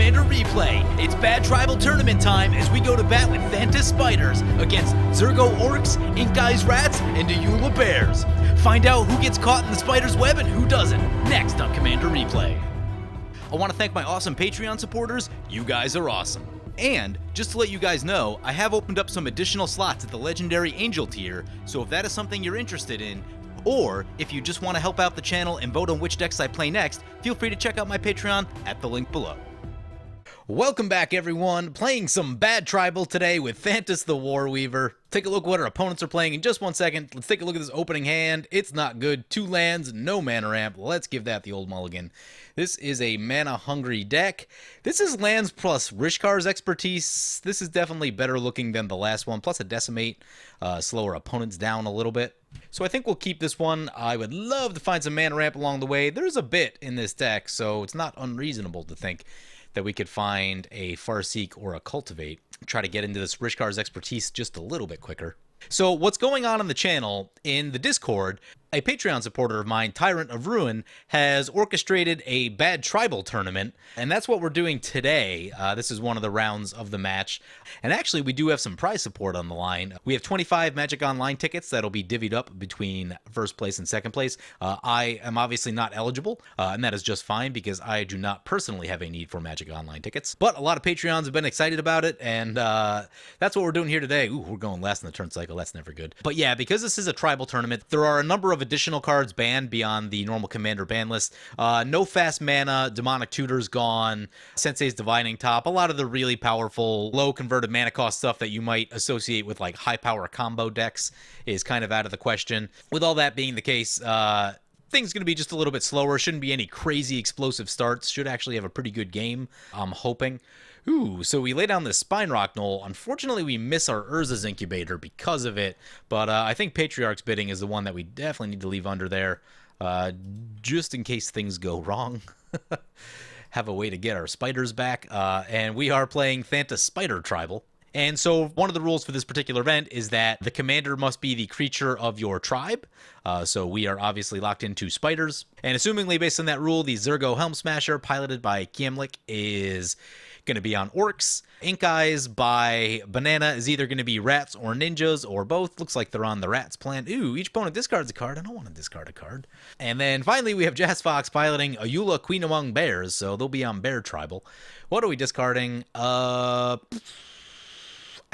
Commander Replay. It's Bad Tribal Tournament time as we go to bat with Thantis Spiders against Zurgo Orcs, Ink Eyes Rats, and Ayula Bears. Find out who gets caught in the spider's web and who doesn't, next on Commander Replay. I want to thank my awesome Patreon supporters. You guys are awesome. And, just to let you guys know, I have opened up some additional slots at the Legendary Angel tier, so if that is something you're interested in, or if you just want to help out the channel and vote on which decks I play next, feel free to check out my Patreon at the link below. Welcome back, everyone. Playing some Bad Tribal today with Thantis the Warweaver. Take a look what our opponents are playing in just 1 second. Let's take a look at this opening hand. It's not good. 2 lands, no mana ramp. Let's give that the old mulligan. This is a mana-hungry deck. This is lands plus Rishkar's expertise. This is definitely better looking than the last one, plus a Decimate. Slow our opponents down a little bit. So I think we'll keep this one. I would love to find some mana ramp along the way. There's a bit in this deck, so it's not unreasonable to think that we could find a Farseek or a Cultivate. Try to get into this Rishkar's expertise just a little bit quicker. So what's going on the channel, in the Discord, a Patreon supporter of mine, Tyrant of Ruin, has orchestrated a Bad Tribal tournament, and that's what we're doing today. This is one of the rounds of the match, and actually we do have some prize support on the line. We have 25 Magic Online tickets that'll be divvied up between first place and second place. I am obviously not eligible, and that is just fine because I do not personally have a need for Magic Online tickets, but a lot of Patreons have been excited about it, and that's what we're doing here today. Ooh, we're going last in the turn cycle. That's never good. But yeah, because this is a tribal tournament, there are a number of additional cards banned beyond the normal commander ban list. No fast mana, Demonic Tutor's gone, Sensei's Divining Top, a lot of the really powerful, low converted mana cost stuff that you might associate with like high power combo decks is kind of out of the question. With all that being the case, things going to be just a little bit slower. Shouldn't be any crazy explosive starts. Should actually have a pretty good game, I'm hoping. Ooh, so we lay down this Spine Rock Knoll. Unfortunately, we miss our Urza's Incubator because of it, but I think Patriarch's Bidding is the one that we definitely need to leave under there, just in case things go wrong. Have a way to get our spiders back, and we are playing Thantis Spider Tribal. And so one of the rules for this particular event is that the commander must be the creature of your tribe. So we are obviously locked into spiders. And assumingly based on that rule, the Zurgo Helm Smasher, piloted by Kiemlik, is going to be on Orcs. Ink Eyes by Banana is either going to be rats or ninjas or both. Looks like they're on the rats plan. Ooh, each opponent discards a card. I don't want to discard a card. And then finally we have Jazz Fox piloting Ayula, Queen Among Bears, so they'll be on Bear Tribal. What are we discarding? I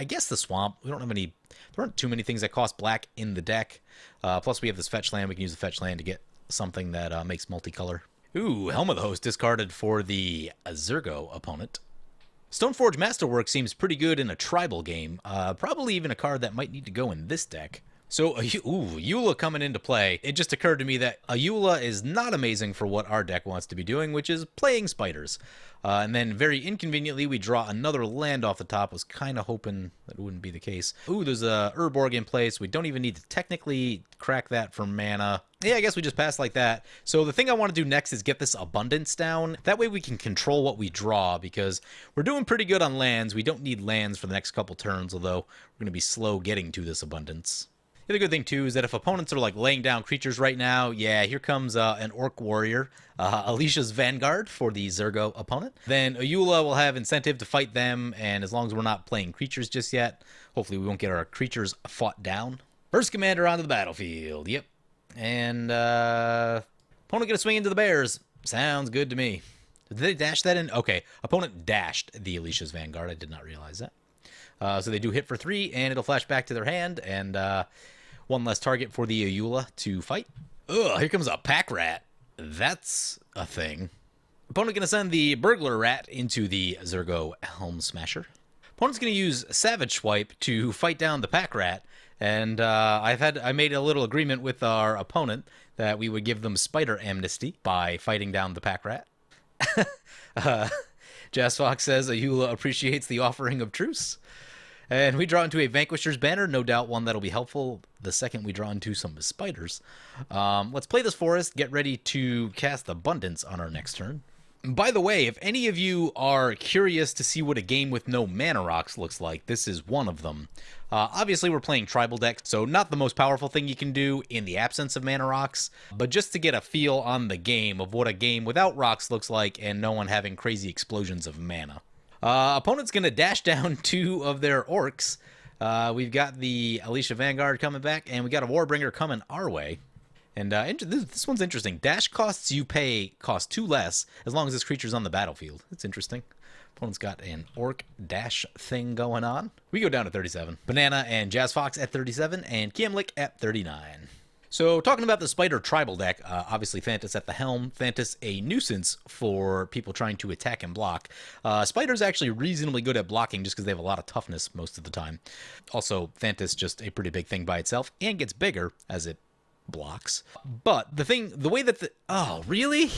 guess the Swamp. We don't have any. There aren't too many things that cost black in the deck. Plus we have this fetch land. We can use the fetch land to get something that makes multicolor. Ooh, Helm of the Host discarded for the Zurgo opponent. Stoneforge Masterwork seems pretty good in a tribal game. Probably even a card that might need to go in this deck. So, Ayula coming into play. It just occurred to me that Ayula is not amazing for what our deck wants to be doing, which is playing spiders. And then very inconveniently, we draw another land off the top. Was kind of hoping that wouldn't be the case. Ooh, there's a Urborg in place. We don't even need to technically crack that for mana. Yeah, I guess we just pass like that. So the thing I want to do next is get this abundance down. That way we can control what we draw, because we're doing pretty good on lands. We don't need lands for the next couple turns, although we're going to be slow getting to this abundance. The other good thing, too, is that if opponents are, like, laying down creatures right now, yeah, here comes an Orc Warrior, Alicia's Vanguard for the Zurgo opponent. Then Ayula will have incentive to fight them, and as long as we're not playing creatures just yet, hopefully we won't get our creatures fought down. First commander onto the battlefield, yep. And, opponent gonna swing into the bears. Sounds good to me. Did they dash that in? Okay, opponent dashed the Alicia's Vanguard. I did not realize that. So they do hit for 3, and it'll flash back to their hand, and one less target for the Ayula to fight. Ugh, here comes a Pack Rat. That's a thing. Opponent going to send the Burglar Rat into the Zurgo Helm Smasher. Opponent's going to use Savage Swipe to fight down the Pack Rat, and I made a little agreement with our opponent that we would give them Spider Amnesty by fighting down the Pack Rat. Jazz Fox says Ayula appreciates the offering of truce. And we draw into a Vanquisher's Banner, no doubt one that'll be helpful the second we draw into some spiders. Let's play this forest, get ready to cast Abundance on our next turn. By the way, if any of you are curious to see what a game with no mana rocks looks like, this is one of them. Obviously, we're playing tribal deck, so not the most powerful thing you can do in the absence of mana rocks, but just to get a feel on the game of what a game without rocks looks like and no one having crazy explosions of mana. Opponent's going to dash down 2 of their orcs. We've got the Alicia Vanguard coming back, and we got a Warbringer coming our way. And this one's interesting. Dash costs you pay cost 2 less as long as this creature's on the battlefield. It's interesting. Opponent's got an orc dash thing going on. We go down to 37. Banana and Jazz Fox at 37, and Kiamlik at 39. So talking about the Spider tribal deck, obviously Thantis at the helm. Thantis a nuisance for people trying to attack and block. Spider's actually reasonably good at blocking just because they have a lot of toughness most of the time. Also, Thantis just a pretty big thing by itself and gets bigger as it blocks. But the way that oh, really?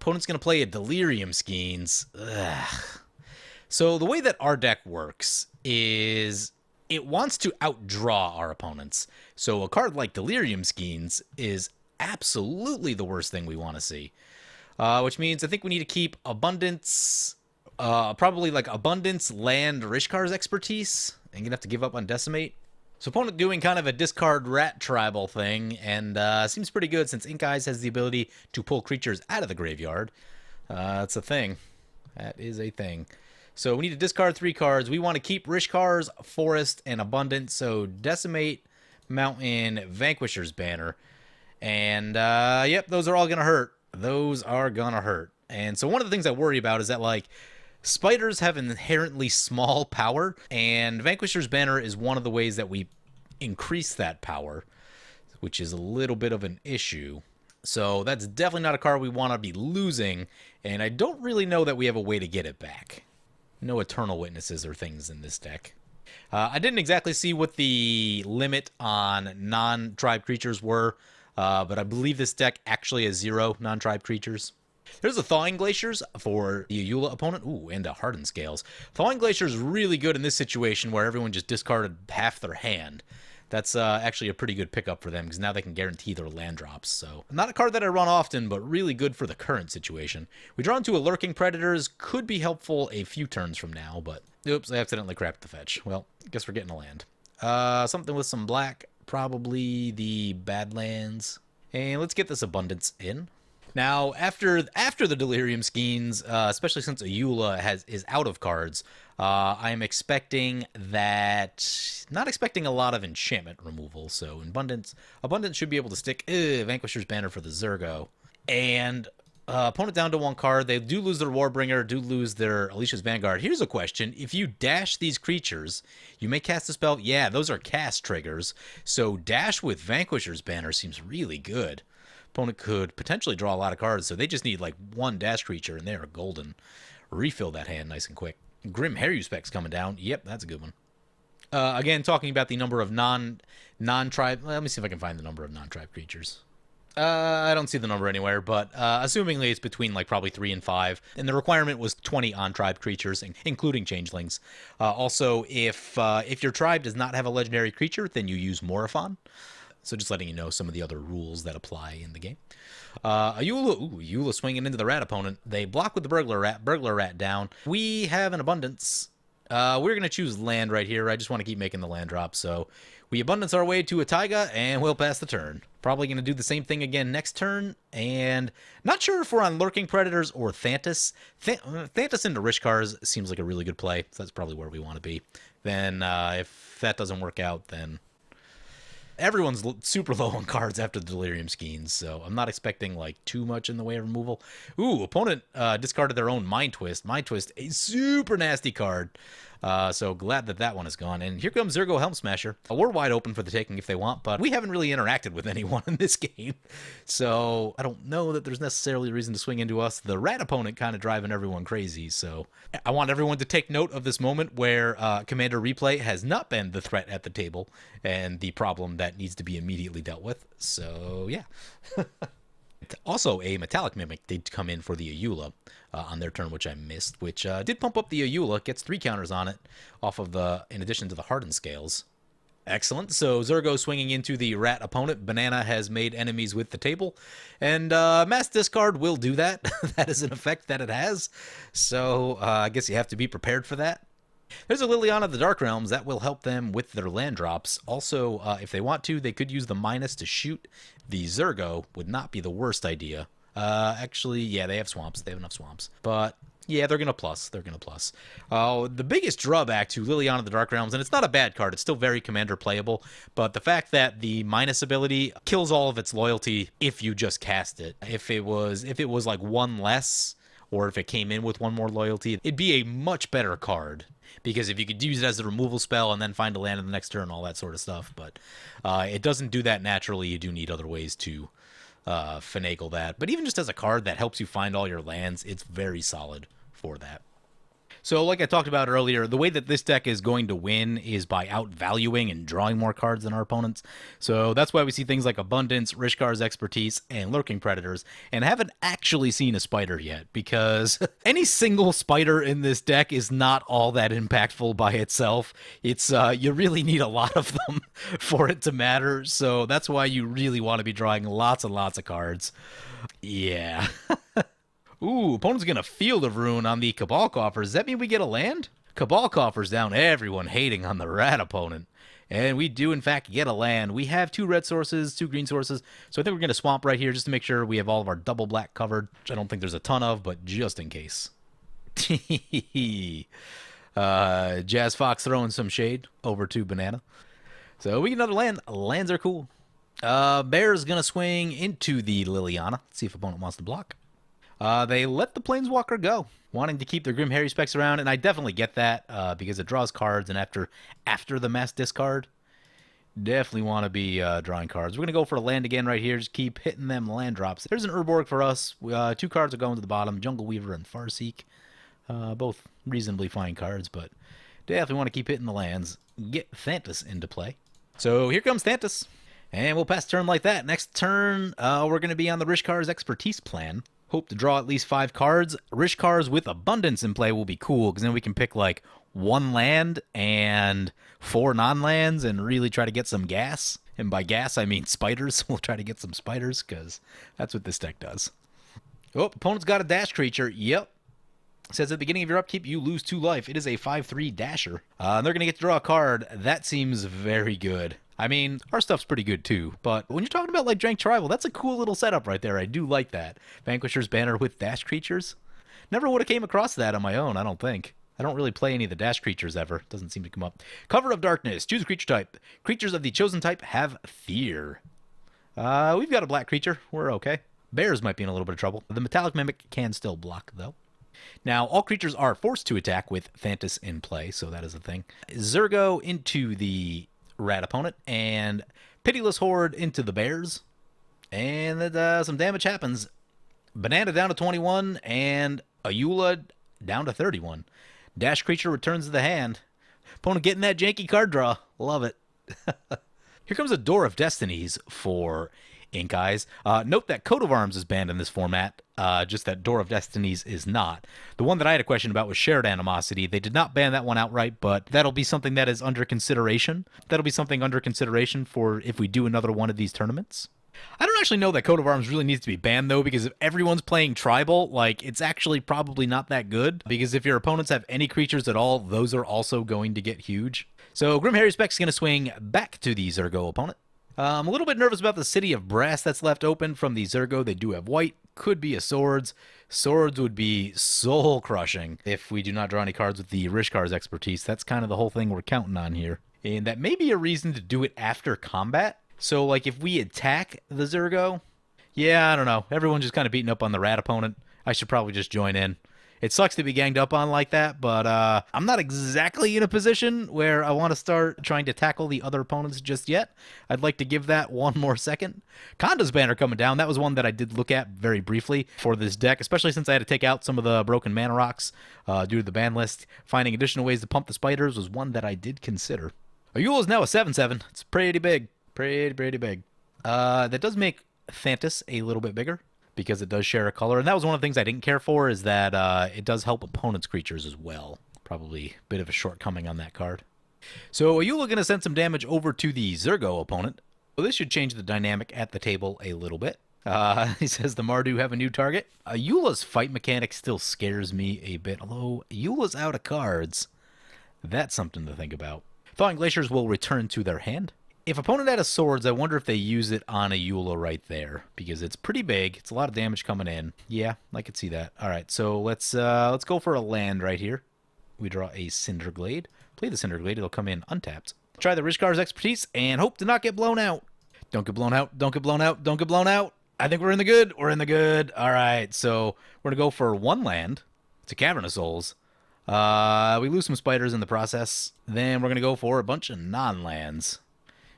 Opponent's going to play a Delirium Skeins. Ugh. So the way that our deck works is it wants to outdraw our opponents. So a card like Delirium Skeins is absolutely the worst thing we want to see. Which means I think we need to keep Abundance, probably like Abundance, Land, Rishkar's Expertise. I'm going to have to give up on Decimate. So opponent doing kind of a discard rat tribal thing, and seems pretty good since Ink Eyes has the ability to pull creatures out of the graveyard. That's a thing. That is a thing. So we need to discard 3 cards. We want to keep Rishkar's Forest and Abundance, so Decimate, Mountain, Vanquisher's Banner. And, yep, those are all going to hurt. Those are going to hurt. And so one of the things I worry about is that, like, spiders have inherently small power, and Vanquisher's Banner is one of the ways that we increase that power, which is a little bit of an issue. So that's definitely not a card we want to be losing, and I don't really know that we have a way to get it back. No Eternal Witnesses or things in this deck. I didn't exactly see what the limit on non-tribe creatures were, but I believe this deck actually has 0 non-tribe creatures. There's a Thawing Glaciers for the Ayula opponent. Ooh, and a Hardened Scales. Thawing Glaciers is really good in this situation where everyone just discarded half their hand. That's actually a pretty good pickup for them because now they can guarantee their land drops. So not a card that I run often, but really good for the current situation. We draw into a Lurking Predators. Could be helpful a few turns from now, but oops, I accidentally crapped the fetch. Well, I guess we're getting a land. Something with some black, probably the Badlands. And let's get this Abundance in. Now, after the Delirium Skeins, especially since Ayula is out of cards, I'm expecting that... Not expecting a lot of enchantment removal, so Abundance should be able to stick Vanquisher's Banner for the Zurgo. And opponent down to 1 card. They do lose their Warbringer, do lose their Alicia's Vanguard. Here's a question. If you dash these creatures, you may cast a spell. Yeah, those are cast triggers. So dash with Vanquisher's Banner seems really good. Opponent could potentially draw a lot of cards, so they just need like 1 dash creature, and they are golden. Refill that hand nice and quick. Grim Haruspeck's coming down. Yep, that's a good one. Again, talking about the number of non-tribe... Let me see if I can find the number of non-tribe creatures. I don't see the number anywhere, but assumingly it's between like probably 3 and 5. And the requirement was 20 on-tribe creatures, including changelings. Also, if your tribe does not have a legendary creature, then you use Morophon. So just letting you know some of the other rules that apply in the game. Ayula swinging into the rat opponent. They block with the Burglar Rat down. We have an Abundance. We're going to choose land right here. I just want to keep making the land drop. So we Abundance our way to a Taiga, and we'll pass the turn. Probably going to do the same thing again next turn. And not sure if we're on Lurking Predators or Thantis. Thantis into Rishkars seems like a really good play. So that's probably where we want to be. Then if that doesn't work out, then... Everyone's super low on cards after the Delirium Skeins, so I'm not expecting like too much in the way of removal. Ooh, opponent discarded their own Mind Twist. Mind Twist, a super nasty card. So glad that one is gone. And here comes Zurgo Helm Smasher. We're wide open for the taking if they want, but we haven't really interacted with anyone in this game. So I don't know that there's necessarily a reason to swing into us. The rat opponent kind of driving everyone crazy. So I want everyone to take note of this moment where Commander Replay has not been the threat at the table and the problem that needs to be immediately dealt with. So yeah. Also, a Metallic Mimic did come in for the Ayula on their turn, which I missed, which did pump up the Ayula, gets 3 counters on it, in addition to the Hardened Scales. Excellent. So Zurgo swinging into the rat opponent. Banana has made enemies with the table, and Mass Discard will do that. That is an effect that it has. So I guess you have to be prepared for that. There's a Liliana of the Dark Realms that will help them with their land drops. Also, if they want to, they could use the minus to shoot the Zurgo. Would not be the worst idea. Actually, yeah, they have swamps. They have enough swamps. But yeah, they're going to plus. They're going to plus. The biggest drawback to Liliana of the Dark Realms, and it's not a bad card, it's still very commander playable, but the fact that the minus ability kills all of its loyalty if you just cast it. If it was like one less, or if it came in with one more loyalty, it'd be a much better card. Because if you could use it as a removal spell and then find a land in the next turn, all that sort of stuff. But it doesn't do that naturally. You do need other ways to finagle that. But even just as a card that helps you find all your lands, it's very solid for that. So like I talked about earlier, the way that this deck is going to win is by outvaluing and drawing more cards than our opponents. So that's why we see things like Abundance, Rishkar's Expertise, and Lurking Predators, and haven't actually seen a spider yet, because any single spider in this deck is not all that impactful by itself. It's you really need a lot of them for it to matter, so that's why you really want to be drawing lots and lots of cards. Yeah. Ooh, opponent's going to Field of Ruin on the Cabal Coffers. Does that mean we get a land? Cabal Coffers down, everyone hating on the rat opponent. And we do, in fact, get a land. We have 2 red sources, 2 green sources. So I think we're going to swamp right here just to make sure we have all of our double black covered, which I don't think there's a ton of, but just in case. Jazz Fox throwing some shade over to Banana. So we get another land. Lands are cool. Bear's going to swing into the Liliana. Let's see if opponent wants to block. They let the Planeswalker go, wanting to keep their Grim Hairy Specs around, and I definitely get that, because it draws cards, and after the mass discard, definitely want to be drawing cards. We're going to go for a land again right here, just keep hitting them land drops. There's an Urborg for us. 2 cards are going to the bottom, Jungle Weaver and Farseek. Both reasonably fine cards, but definitely want to keep hitting the lands. Get Thantis into play. So here comes Thantis, and we'll pass turn like that. Next turn, we're going to be on the Rishkar's Expertise plan. Hope to draw at least 5 cards. Rishkar's with Abundance in play will be cool, because then we can pick like 1 land and 4 non-lands and really try to get some gas. And by gas, I mean spiders. We'll try to get some spiders, because that's what this deck does. Oh, opponent's got a dash creature. Yep. Says at the beginning of your upkeep, you lose 2 life. It is a 5/3 dasher. They're going to get to draw a card. That seems very good. I mean, our stuff's pretty good too, but when you're talking about like Drank Tribal, that's a cool little setup right there. I do like that. Vanquisher's Banner with dash creatures. Never would have came across that on my own, I don't think. I don't really play any of the dash creatures ever. Doesn't seem to come up. Cover of Darkness. Choose a creature type. Creatures of the chosen type have fear. We've got a black creature. We're okay. Bears might be in a little bit of trouble. The Metallic Mimic can still block, though. Now, all creatures are forced to attack with Thantis in play, so that is a thing. Zurgo into the rat opponent, and Pitiless Horde into the bears. And some damage happens. Banana down to 21, and Ayula down to 31. Dash creature returns to the hand. Opponent getting that janky card draw. Love it. Here comes a Door of Destinies for Ink Eyes. Note that Coat of Arms is banned in this format, just that Door of Destinies is not. The one that I had a question about was Shared Animosity. They did not ban that one outright, but that'll be something that is under consideration. That'll be something under consideration for if we do another one of these tournaments. I don't actually know that Coat of Arms really needs to be banned, though, because if everyone's playing Tribal, like, it's actually probably not that good, because if your opponents have any creatures at all, those are also going to get huge. So Grim Hairy Specs is going to swing back to the Zurgo opponent. I'm a little bit nervous about the City of Brass that's left open from the Zurgo. They do have white. Could be a Swords. Swords would be soul-crushing if we do not draw any cards with the Rishkar's Expertise. That's kind of the whole thing we're counting on here. And that may be a reason to do it after combat. So, like, if we attack the Zurgo, yeah, I don't know. Everyone's just kind of beating up on the rat opponent. I should probably just join in. It sucks to be ganged up on like that, but I'm not exactly in a position where I want to start trying to tackle the other opponents just yet. I'd like to give that one more second. Konda's Banner coming down. That was one that I did look at very briefly for this deck, especially since I had to take out some of the broken mana rocks due to the ban list. Finding additional ways to pump the spiders was one that I did consider. Ayula is now a 7/7. It's pretty big. Pretty big. That does make Thantis a little bit bigger, because it does share a color. And that was one of the things I didn't care for, is that it does help opponents' creatures as well. Probably a bit of a shortcoming on that card. So Ayula going to send some damage over to the Zurgo opponent. So this should change the dynamic at the table a little bit. He says the Mardu have a new target. Ayula's fight mechanic still scares me a bit. Although Ayula's out of cards, That's something to think about. Thawing Glaciers will return to their hand. If opponent had a swords, I wonder if they use it on Ayula right there, because it's pretty big. It's a lot of damage coming in. Yeah, I could see that. All right, so let's go for a land right here. We draw a Cinderglade. Play the Cinderglade. It'll come in untapped. Try the Rishkar's Expertise and hope to not get blown out. Don't get blown out. Don't get blown out. Don't get blown out. I think we're in the good. We're in the good. All right, so we're going to go for one land. It's a Cavern of Souls. We lose some spiders in the process. Then we're going to go for a bunch of non-lands.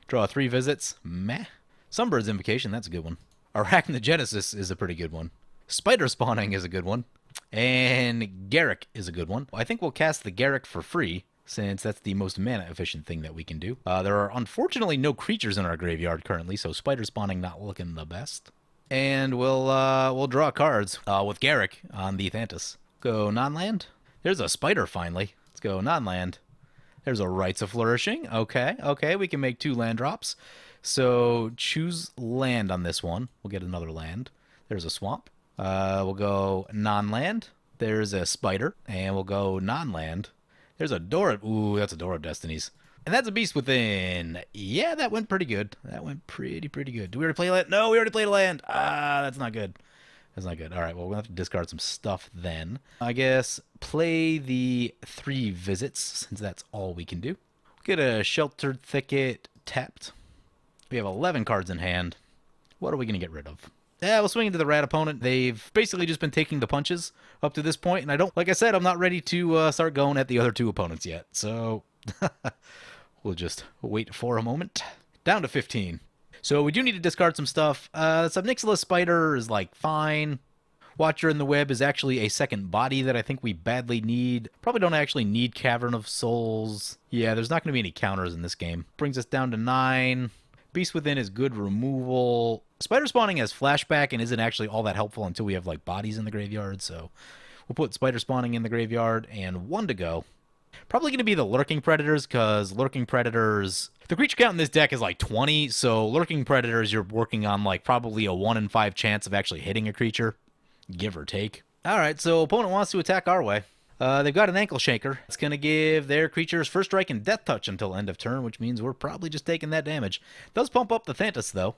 Draw 3 visits. Meh. Sunbird's Invocation. That's a good one. Arachnogenesis is a pretty good one. Spider Spawning is a good one. And Garrick is a good one. I think we'll cast the Garrick for free, since that's the most mana-efficient thing that we can do. There are unfortunately no creatures in our graveyard currently, so Spider Spawning not looking the best. And we'll draw cards with Garrick on the Thantis. Go non-land. There's a spider finally. Let's go non-land. There's a Rites of Flourishing. Okay, we can make 2 land drops. So choose land on this one. We'll get another land. There's a swamp. We'll go non-land. There's a spider, and we'll go non-land. There's a Door of... Ooh, that's a Door of Destinies. And that's a Beast Within. Yeah, that went pretty good. That went pretty good. Do we already play a land? No, we already played a land. That's not good. That's not good. All right, well, we'll have to discard some stuff then. I guess play the 3 visits, since that's all we can do. Get a Sheltered Thicket tapped. We have 11 cards in hand. What are we going to get rid of? Yeah, we'll swing into the rat opponent. They've basically just been taking the punches up to this point, and like I said, I'm not ready to start going at the other 2 opponents yet. So we'll just wait for a moment. Down to 15. So we do need to discard some stuff. Subnixilus Spider is like fine. Watcher in the Web is actually a second body that I think we badly need. Probably don't actually need Cavern of Souls. Yeah, there's not going to be any counters in this game. Brings us down to 9. Beast Within is good removal. Spider Spawning has flashback and isn't actually all that helpful until we have like bodies in the graveyard. So we'll put Spider Spawning in the graveyard and 1 to go. Probably going to be the Lurking Predators, because Lurking Predators... The creature count in this deck is like 20, so Lurking Predators, you're working on like probably a 1 in 5 chance of actually hitting a creature, give or take. Alright, so opponent wants to attack our way. They've got an Ankle Shaker. It's going to give their creatures First Strike and Death Touch until end of turn, which means we're probably just taking that damage. Does pump up the Thantis, though.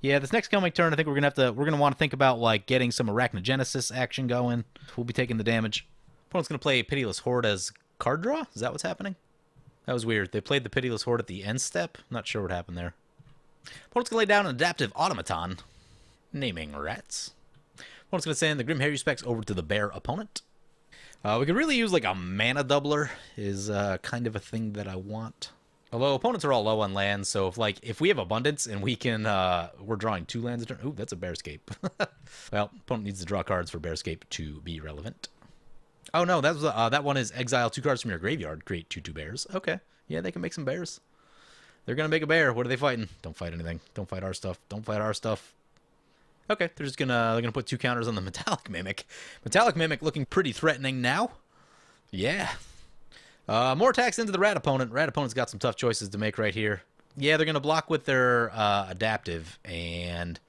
Yeah, this next coming turn, I think we're going to want to think about like getting some Arachnogenesis action going. We'll be taking the damage. Opponent's going to play Pitiless Horde as card draw? Is that what's happening? That was weird. They played the Pitiless Horde at the end step. Not sure what happened there. Opponent's going to lay down an Adaptive Automaton. Naming rats. Opponent's going to send the Grim Hairy Specs over to the bear opponent. We could really use like a mana doubler is kind of a thing that I want. Although opponents are all low on lands, so if we have abundance and we can, we're drawing 2 lands a turn. Ooh, that's a Bearscape. Well, opponent needs to draw cards for Bearscape to be relevant. Oh no, that was that one is exile 2 cards from your graveyard, create 2/2 bears. Okay, yeah, they can make some bears. They're gonna make a bear. What are they fighting? Don't fight anything. Don't fight our stuff. Don't fight our stuff. Okay, they're gonna put 2 counters on the Metallic Mimic. Metallic Mimic looking pretty threatening now. Yeah. More attacks into the rat opponent. Rat opponent's got some tough choices to make right here. Yeah, they're gonna block with their adaptive, and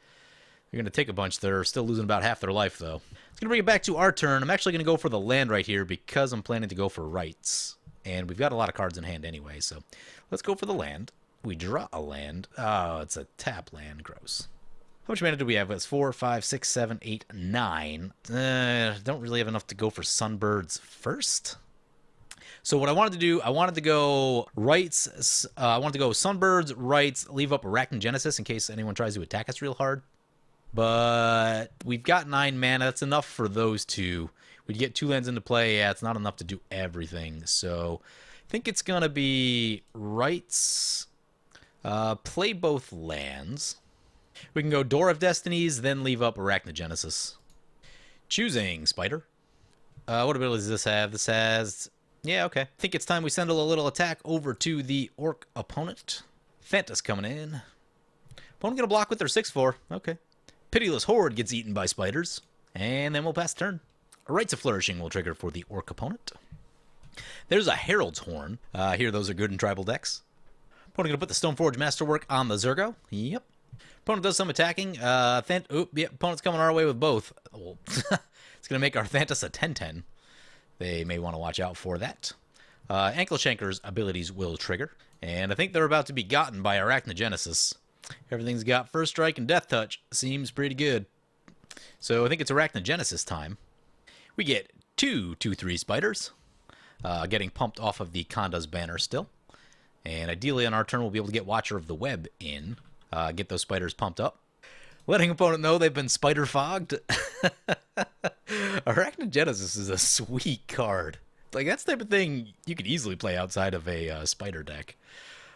they're gonna take a bunch. They're still losing about half their life though. It's gonna bring it back to our turn. I'm actually gonna go for the land right here because I'm planning to go for rights, and we've got a lot of cards in hand anyway. So let's go for the land. We draw a land. Oh, it's a tap land. Gross. How much mana do we have? It's 4, 5, 6, 7, 8, 9. Don't really have enough to go for Sunbirds first. So what I wanted to do, I wanted to go rights. I wanted to go Sunbirds, rights, leave up Arachnogenesis in case anyone tries to attack us real hard. But we've got 9 mana. That's enough for those 2. We'd get 2 lands into play. Yeah, it's not enough to do everything. So I think it's going to be rights. Play both lands. We can go Door of Destinies, then leave up Arachnogenesis. Choosing Spider. What abilities does this have? This has... Yeah, okay. I think it's time we send a little attack over to the Orc opponent. Thantis coming in. Opponent going to block with their 6/4. Okay. Pitiless Horde gets eaten by spiders. And then we'll pass the turn. Rites of Flourishing will trigger for the Orc opponent. There's a Herald's Horn. Here, those are good in tribal decks. Opponent going to put the Stoneforge Masterwork on the Zurgo. Yep. Opponent does some attacking. Yep, opponent's coming our way with both. Well, it's going to make our Thantis a 10/10. They may want to watch out for that. Ankle Shanker's abilities will trigger, and I think they're about to be gotten by Arachnogenesis. Everything's got First Strike and Death Touch. Seems pretty good. So I think it's Arachnogenesis time. We get 2/2/3 spiders, getting pumped off of the Konda's banner still. And ideally on our turn we'll be able to get Watcher of the Web in, get those spiders pumped up. Letting opponent know they've been spider fogged. Arachnogenesis is a sweet card. Like, that's the type of thing you could easily play outside of a spider deck.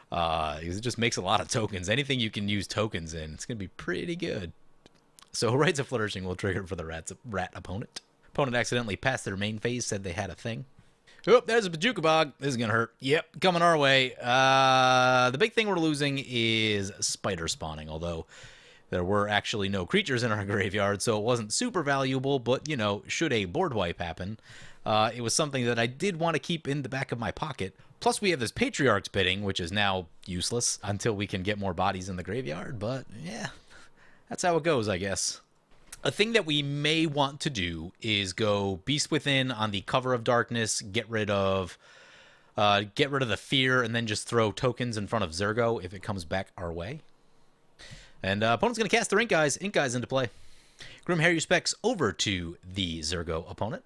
Because it just makes a lot of tokens. Anything you can use tokens in, it's going to be pretty good. So Rites of Flourishing will trigger for the rat opponent. Opponent accidentally passed their main phase, said they had a thing. Oh, there's a Bajuka Bog. This is going to hurt. Yep, coming our way. The big thing we're losing is spider spawning, although there were actually no creatures in our graveyard, so it wasn't super valuable, but, you know, should a board wipe happen, it was something that I did want to keep in the back of my pocket. Plus, we have this Patriarch's Bidding, which is now useless until we can get more bodies in the graveyard, but, yeah, that's how it goes, I guess. A thing that we may want to do is go Beast Within on the Cover of Darkness, get rid of the fear, and then just throw tokens in front of Zurgo if it comes back our way. And opponent's going to cast their Ink Eyes into play. Grim Harry specs over to the Zurgo opponent.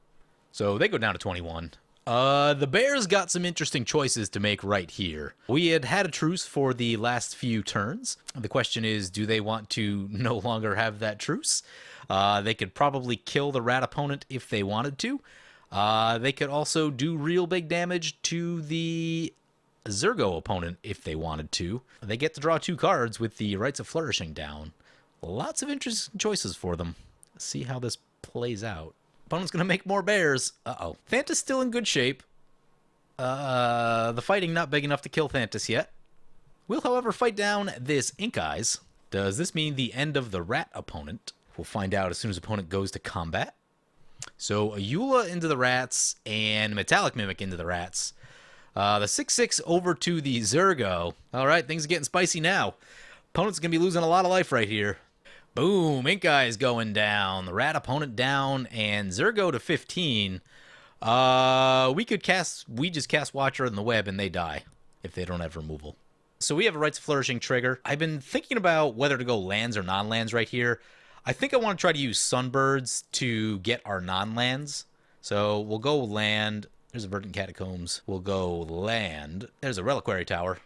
So they go down to 21. The Bears got some interesting choices to make right here. We had a truce for the last few turns. The question is, do they want to no longer have that truce? They could probably kill the rat opponent if they wanted to. They could also do real big damage to the Zurgo opponent if they wanted to. They get to draw 2 cards with the Rites of Flourishing down. Lots of interesting choices for them. Let's see how this plays out. Opponent's going to make more bears. Uh-oh. Thantis still in good shape. The fighting not big enough to kill Thantis yet. We'll, however, fight down this Ink Eyes. Does this mean the end of the rat opponent? We'll find out as soon as opponent goes to combat. So Ayula into the rats and Metallic Mimic into the rats. The 6/6 over to the Zurgo. All right, things are getting spicy now. Opponent's going to be losing a lot of life right here. Boom, Ink Eyes going down. The rat opponent down and Zurgo to 15. We just cast Watcher in the Web and they die if they don't have removal. So we have a Rites of Flourishing trigger. I've been thinking about whether to go lands or non-lands right here. I think I want to try to use Sunbirds to get our non-lands. So we'll go land. There's a Verdant Catacombs. We'll go land. There's a Reliquary Tower.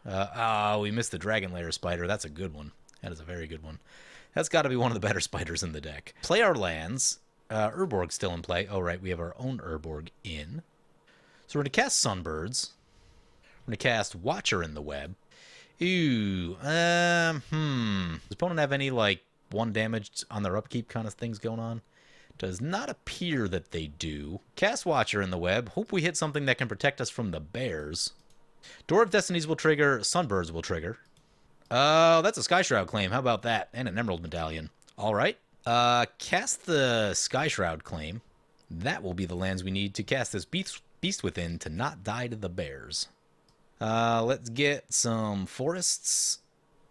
We missed the Dragon Lair Spider. That's a good one. That is a very good one. That's got to be one of the better spiders in the deck. Play our lands. Urborg's still in play. Oh, right. We have our own Urborg in. So we're going to cast Sunbirds. We're going to cast Watcher in the Web. Ooh. Does opponent have any, like, 1 damage on their upkeep kind of things going on? Does not appear that they do. Cast Watcher in the Web. Hope we hit something that can protect us from the bears. Door of Destinies will trigger. Sunbirds will trigger. Oh, that's a Sky Shroud claim. How about that? And an Emerald Medallion. All right. Cast the Sky Shroud claim. That will be the lands we need to cast this Beast Within to not die to the bears. Let's get some forests.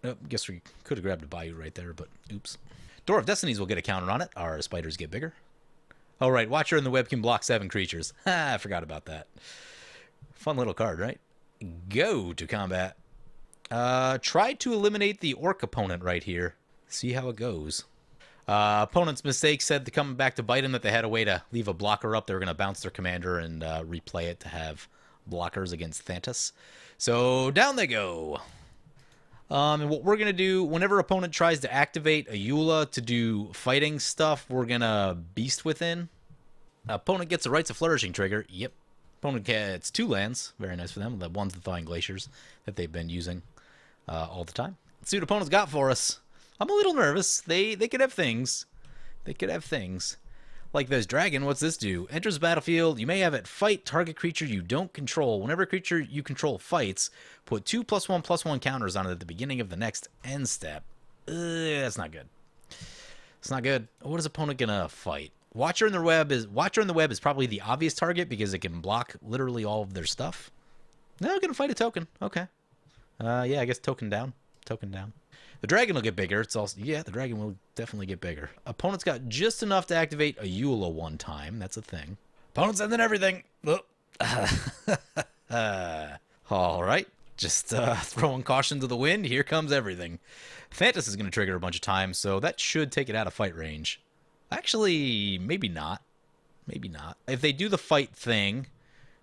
Oh, guess we could have grabbed a Bayou right there, but oops. Door of Destinies will get a counter on it. Our spiders get bigger. All right, Watcher in the Web can block 7 creatures. Ha, I forgot about that. Fun little card, right? Go to combat. Try to eliminate the Orc opponent right here. See how it goes. Opponent's mistake said to come back to bite him that they had a way to leave a blocker up. They were going to bounce their commander and replay it to have blockers against Thantis. So down they go. And what we're going to do, whenever opponent tries to activate Ayula to do fighting stuff, we're going to Beast Within. Opponent gets a Rites of Flourishing trigger. Yep. Opponent gets 2 lands. Very nice for them. The one's the Thawing Glaciers that they've been using all the time. Let's see what opponent's got for us. I'm a little nervous. They could have things. They could have things. Like this dragon, what's this do? Enters the battlefield. You may have it fight target creature you don't control. Whenever a creature you control fights, put 2+1/+1 counters on it at the beginning of the next end step. That's not good. It's not good. What is opponent gonna fight? Watcher in the Web is probably the obvious target because it can block literally all of their stuff. No, we're gonna fight a token. Okay. Yeah, I guess token down. Token down. The dragon will get bigger. It's also, yeah, the dragon will definitely get bigger. Opponent's got just enough to activate Ayula 1 time. That's a thing. Opponent's ending everything. Oh. All right. Just throwing caution to the wind. Here comes everything. Thantis is going to trigger a bunch of times, so that should take it out of fight range. Actually, maybe not. Maybe not. If they do the fight thing,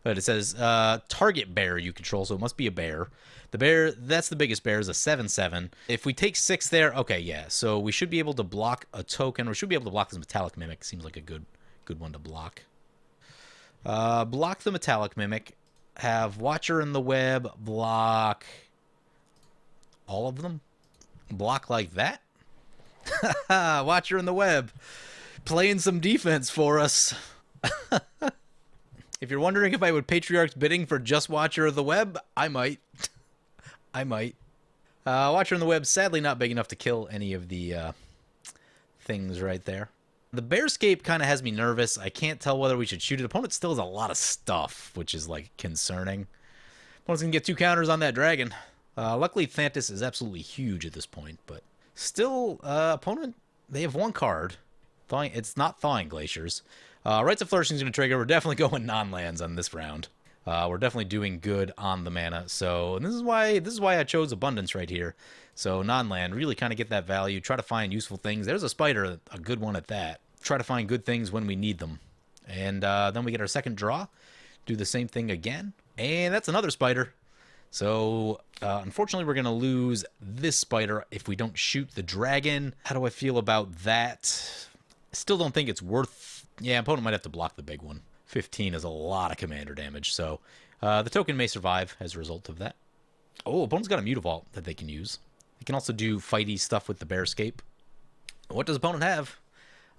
but it says target bear you control, so it must be a bear. The bear, that's the biggest bear, is a 7/7. If we take 6 there, okay, yeah. So we should be able to block a token. We should be able to block this Metallic Mimic. Seems like a good one to block. Block the Metallic Mimic. Have Watcher in the Web block all of them. Block like that. Watcher in the Web. Playing some defense for us. If you're wondering if I would Patriarch's bidding for just Watcher of the Web, I might. I might. Watcher in the Web, sadly not big enough to kill any of the things right there. The Bearscape kind of has me nervous. I can't tell whether we should shoot it. Opponent still has a lot of stuff, which is, like, concerning. Opponent's going to get 2 counters on that dragon. Luckily, Thantis is absolutely huge at this point, but still, opponent, they have 1 card. It's not Thawing Glaciers. Rites of Flourishing is going to trigger. We're definitely going non-lands on this round. We're definitely doing good on the mana. So, and this is why I chose Abundance right here. So non-land, really kind of get that value. Try to find useful things. There's a spider, a good one at that. Try to find good things when we need them. And then we get our second draw. Do the same thing again. And that's another spider. So, unfortunately, we're going to lose this spider if we don't shoot the dragon. How do I feel about that? Still don't think it's worth... Yeah, opponent might have to block the big one. 15 is a lot of commander damage. So, the token may survive as a result of that. Oh, opponent's got a Mutavault that they can use. They can also do fighty stuff with the Bearscape. What does opponent have?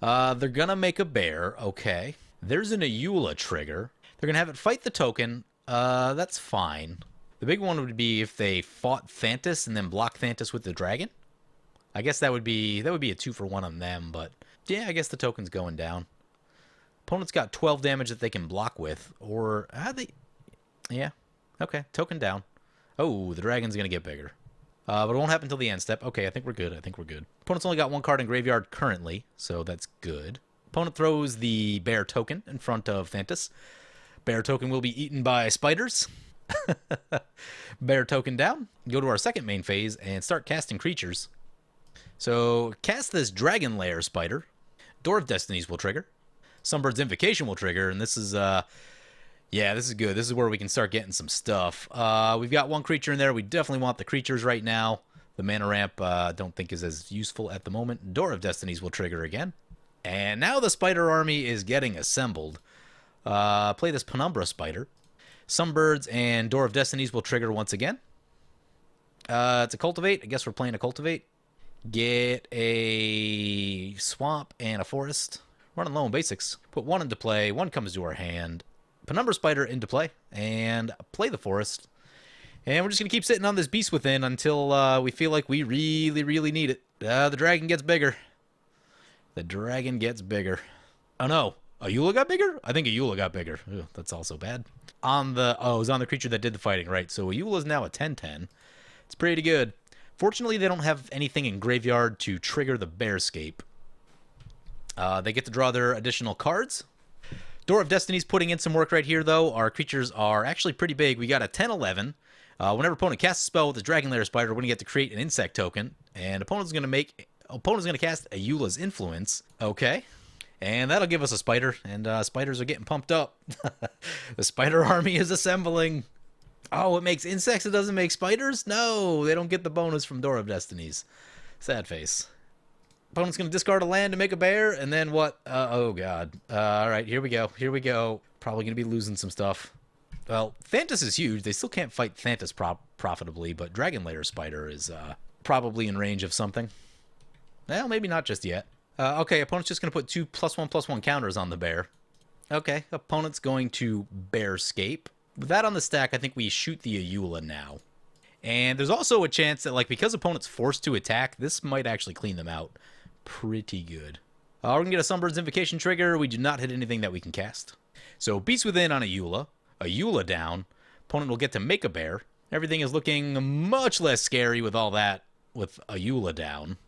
They're going to make a bear. Okay. There's an Ayula trigger. They're going to have it fight the token. That's fine. The big one would be if they fought Thantis and then block Thantis with the dragon. I guess that would be a 2-for-1 on them, but yeah, I guess the token's going down. Opponent's got 12 damage that they can block with, or yeah, okay, token down. Oh, the dragon's gonna get bigger, but it won't happen until the end step. Okay, I think we're good. Opponent's only got 1 card in graveyard currently, so that's good. Opponent throws the bear token in front of Thantis. Bear token will be eaten by spiders. Bear token down. Go to our second main phase and start casting creatures. So cast this Dragon Lair spider. Door of Destinies will trigger. Sunbird's Invocation will trigger, and this is yeah, this is good. This is where we can start getting some stuff. We've got 1 creature in there. We definitely want the creatures right now. The mana ramp don't think is as useful at the moment. Door of Destinies will trigger again. And now the spider army is getting assembled. Play this Penumbra spider. Sunbirds and Door of Destinies will trigger once again. It's a Cultivate. I guess we're playing a Cultivate. Get a Swamp and a Forest. Running low on basics. Put 1 into play. 1 comes to our hand. Penumbra Spider into play. And play the Forest. And we're just going to keep sitting on this Beast Within until we feel like we really, really need it. The dragon gets bigger. The dragon gets bigger. Oh no. Ayula got bigger? I think Ayula got bigger. Ugh, that's also bad. It was on the creature that did the fighting, right? So Ayula is now a 10/10. It's pretty good. Fortunately, they don't have anything in graveyard to trigger the Bearscape. They get to draw their additional cards. Door of Destiny's putting in some work right here, though. Our creatures are actually pretty big. We got a 10/11. Whenever opponent casts a spell with the Dragon Lair Spider, we're going to get to create an insect token. And opponent's going to cast Ayula's Influence. Okay. And that'll give us a spider. And spiders are getting pumped up. The spider army is assembling. Oh, it makes insects, it doesn't make spiders? No, they don't get the bonus from Door of Destinies. Sad face. Opponent's going to discard a land to make a bear, and then what? Oh, God. All right, here we go. Probably going to be losing some stuff. Well, Thantis is huge. They still can't fight Thantis profitably, but Dragon Lair Spider is probably in range of something. Well, maybe not just yet. Okay, opponent's just going to put 2 +1/+1 counters on the bear. Okay, opponent's going to Bearscape. With that on the stack, I think we shoot the Ayula now. And there's also a chance that, like, because opponent's forced to attack, this might actually clean them out pretty good. We're going to get a Sunbird's Invocation trigger. We do not hit anything that we can cast. So Beast Within on Ayula. Ayula down. Opponent will get to make a bear. Everything is looking much less scary with all that, with Ayula down.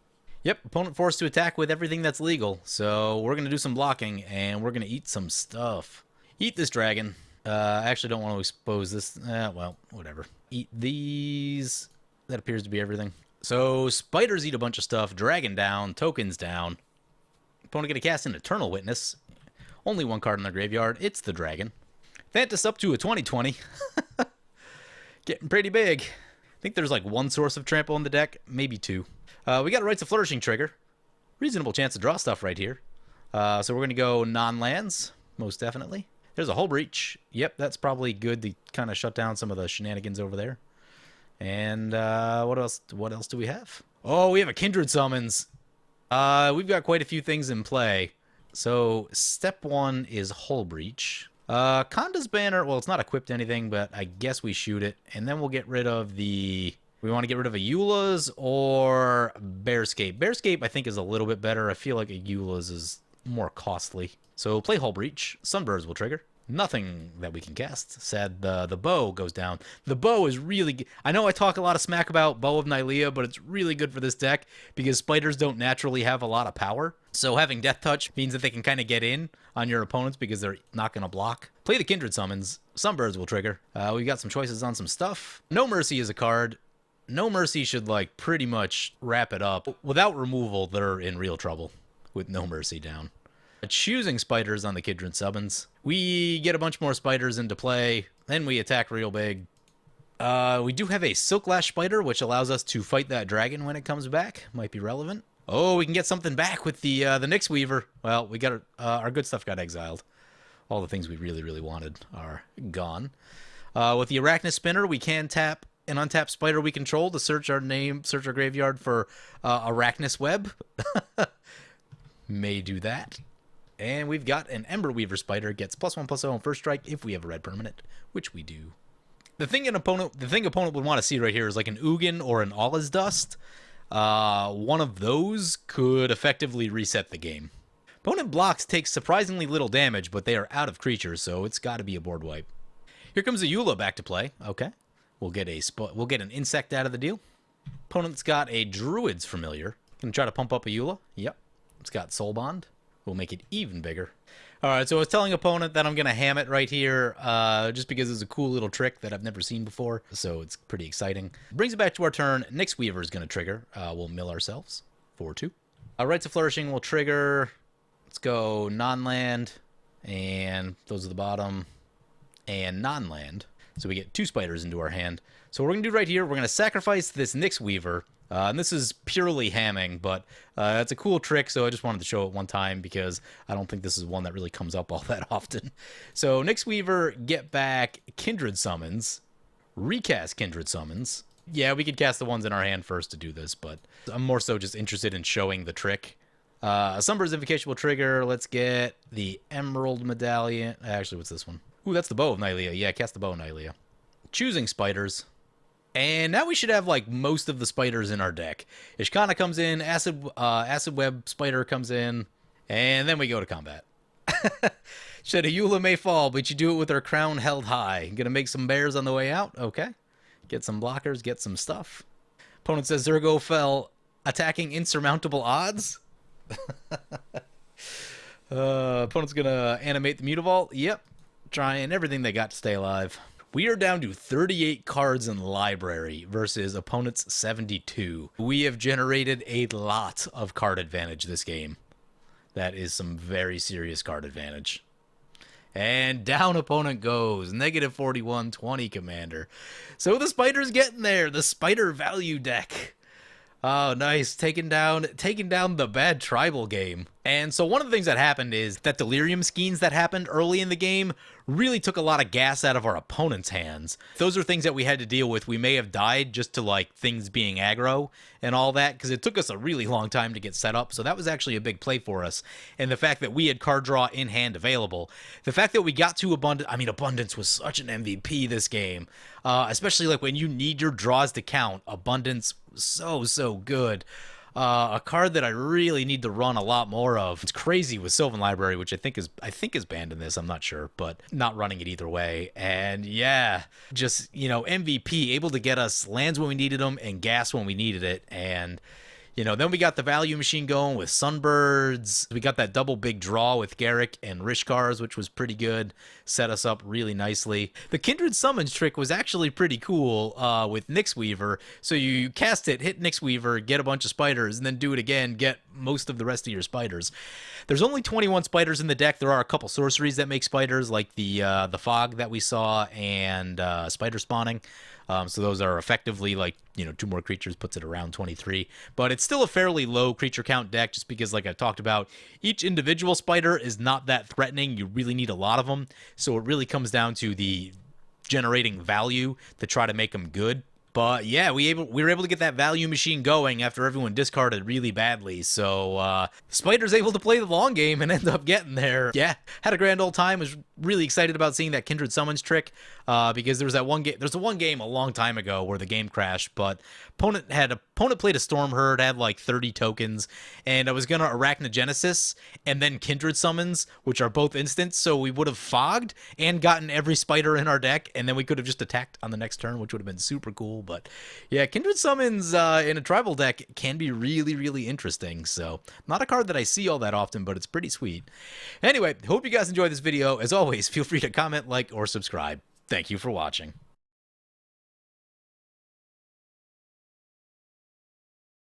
Yep, opponent forced to attack with everything that's legal. So we're going to do some blocking, and we're going to eat some stuff. Eat this dragon. I actually don't want to expose this. Well, whatever. Eat these. That appears to be everything. So, spiders eat a bunch of stuff. Dragon down. Tokens down. Opponent going to cast an Eternal Witness. Only one card in their graveyard. It's the dragon. Thantis up to a 20/20. Getting pretty big. I think there's like one source of trample in the deck. Maybe two. We got a Rites of Flourishing trigger. Reasonable chance to draw stuff right here. So we're going to go non-lands. Most definitely. There's a Hull Breach. Yep, that's probably good to kind of shut down some of the shenanigans over there. And what else? What else do we have? Oh, we have a Kindred Summons. We've got quite a few things in play. So step one is Hull Breach. Conda's Banner. Well, it's not equipped to anything, but I guess we shoot it, and then we'll get rid of the. We want to get rid of Ayula's or Bearscape. Bearscape, I think, is a little bit better. I feel like Ayula's is more costly. So play Hull Breach. Sunbirds will trigger. Nothing that we can cast. Sad the bow goes down. The bow is really good. I know I talk a lot of smack about Bow of Nylea, but it's really good for this deck because spiders don't naturally have a lot of power. So having Death Touch means that they can kind of get in on your opponents because they're not going to block. Play the Kindred Summons. Sunbirds will trigger. We've got some choices on some stuff. No Mercy is a card. No Mercy should, like, pretty much wrap it up. Without removal, they're in real trouble with No Mercy down. Choosing spiders on the Kindred Summons. We get a bunch more spiders into play. Then we attack real big. We do have a Silklash Spider, which allows us to fight that dragon when it comes back. Might be relevant. Oh, we can get something back with the Nyx Weaver. Well, we got our good stuff got exiled. All the things we really, really wanted are gone. With the Arachnus Spinner, we can tap an untapped spider we control to search our graveyard for Arachnus Web. May do that. And we've got an Ember Weaver Spider. Gets +1/+0 on first strike if we have a red permanent, which we do. The thing opponent would want to see right here is like an Ugin or an Allah's Dust. One of those could effectively reset the game. Opponent blocks takes surprisingly little damage, but they are out of creatures, so it's got to be a board wipe. Here comes Ayula back to play. Okay, we'll get an insect out of the deal. Opponent's got a Druid's Familiar. Gonna try to pump up Ayula. Yep, it's got Soul Bond. We'll make it even bigger. All right, so I was telling opponent that I'm going to ham it right here just because it's a cool little trick that I've never seen before, so it's pretty exciting. Brings it back to our turn. Nyx Weaver is going to trigger. We'll mill ourselves. 4/2. Rites of Flourishing will trigger. Let's go non-land, and those are the bottom, and non-land. So we get 2 spiders into our hand. So what we're going to do right here, we're going to sacrifice this Nyx Weaver. And this is purely hamming, but it's a cool trick, so I just wanted to show it one time because I don't think this is one that really comes up all that often. So Nyx Weaver, get back Kindred Summons, recast Kindred Summons. Yeah, we could cast the ones in our hand first to do this, but I'm more so just interested in showing the trick. Sunbird's Invocation will trigger. Let's get the Emerald Medallion. Actually, what's this one? Ooh, that's the Bow of Nylea. Yeah, cast the Bow of Nylea. Choosing spiders. And now we should have, like, most of the spiders in our deck. Ishkana comes in, Acid Web Spider comes in, and then we go to combat. Said Ayula may fall, but you do it with her crown held high. Gonna make some bears on the way out? Okay. Get some blockers, get some stuff. Opponent says Zurgo fell, attacking insurmountable odds. Opponent's gonna animate the Mutavault. Yep. Trying everything they got to stay alive. We are down to 38 cards in library versus opponent's 72. We have generated a lot of card advantage this game. That is some very serious card advantage. And down opponent goes. -41, 20 commander. So the spider's getting there. The spider value deck. Oh, nice. Taking down the bad tribal game. And so one of the things that happened is that delirium schemes that happened early in the game really took a lot of gas out of our opponent's hands. Those are things that we had to deal with. We may have died just to, like, things being aggro and all that, because it took us a really long time to get set up. So that was actually a big play for us. And the fact that we had card draw in hand available. The fact that we got to Abundance. I mean, Abundance was such an MVP this game. Especially, like, when you need your draws to count. Abundance, so good. A card that I really need to run a lot more of. It's crazy with Sylvan Library, which I think is banned in this. I'm not sure, but not running it either way. And yeah, just, you know, MVP, able to get us lands when we needed them and gas when we needed it. And You know, then we got the value machine going with Sunbirds. We got that double big draw with Garruk and Rishkars, which was pretty good. Set us up really nicely. The Kindred Summons trick was actually pretty cool with Nyxweaver. So you cast it, hit Nyxweaver, get a bunch of spiders, and then do it again, get most of the rest of your spiders. There's only 21 spiders in the deck. There are a couple sorceries that make spiders, like the fog that we saw and spider spawning. So those are effectively like, you know, 2 more creatures puts it around 23. But it's still a fairly low creature count deck just because, like I talked about, each individual spider is not that threatening. You really need a lot of them. So it really comes down to the generating value to try to make them good. But yeah, we were able to get that value machine going after everyone discarded really badly. So Spider's able to play the long game and end up getting there. Yeah, had a grand old time. Was really excited about seeing that Kindred Summons trick because there was that one game. There's a one game a long time ago where the game crashed, but opponent played a Storm Herd, had like 30 tokens, and I was gonna Arachnogenesis and then Kindred Summons, which are both instants. So we would have fogged and gotten every spider in our deck, and then we could have just attacked on the next turn, which would have been super cool. But yeah, Kindred Summons in a tribal deck can be really, really interesting. So not a card that I see all that often, but it's pretty sweet. Anyway, hope you guys enjoyed this video. As always, feel free to comment, like, or subscribe. Thank you for watching.